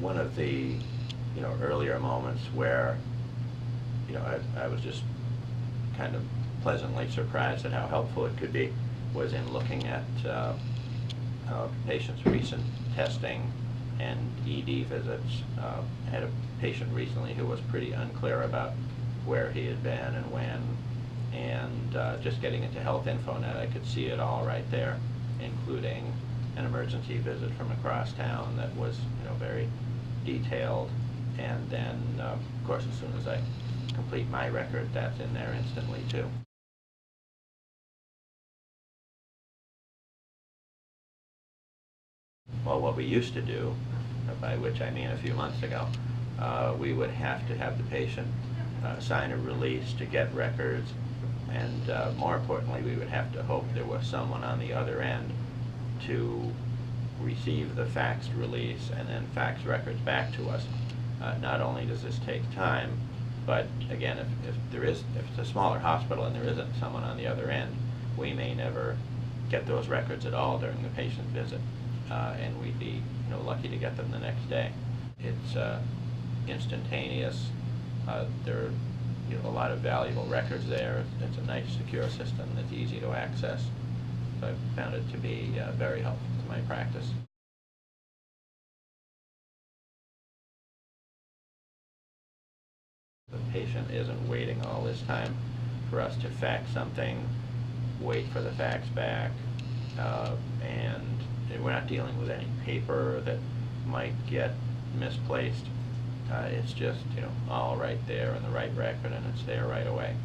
one of the, earlier moments where, I was just kind of pleasantly surprised at how helpful it could be was in looking at patients' recent testing and ED visits. I had a patient recently who was pretty unclear about where he had been and when, and just getting into HealthInfoNet, I could see it all right there, including an emergency visit from across town that was, very detailed. And then, of course, as soon as I complete my record, that's in there instantly too. Well, what we used to do, by which I mean a few months ago, we would have to have the patient sign a release to get records, and more importantly, we would have to hope there was someone on the other end to receive the faxed release and then fax records back to us. Not only does this take time, but again, if it's a smaller hospital and there isn't someone on the other end, we may never get those records at all during the patient visit, and we'd be lucky to get them the next day. It's instantaneous. There are a lot of valuable records there. It's a nice, secure system that's easy to access. So I found it to be very helpful to my practice. The patient isn't waiting all this time for us to fax something, wait for the fax back, and we're not dealing with any paper that might get misplaced. It's just all right there in the right record, and it's there right away.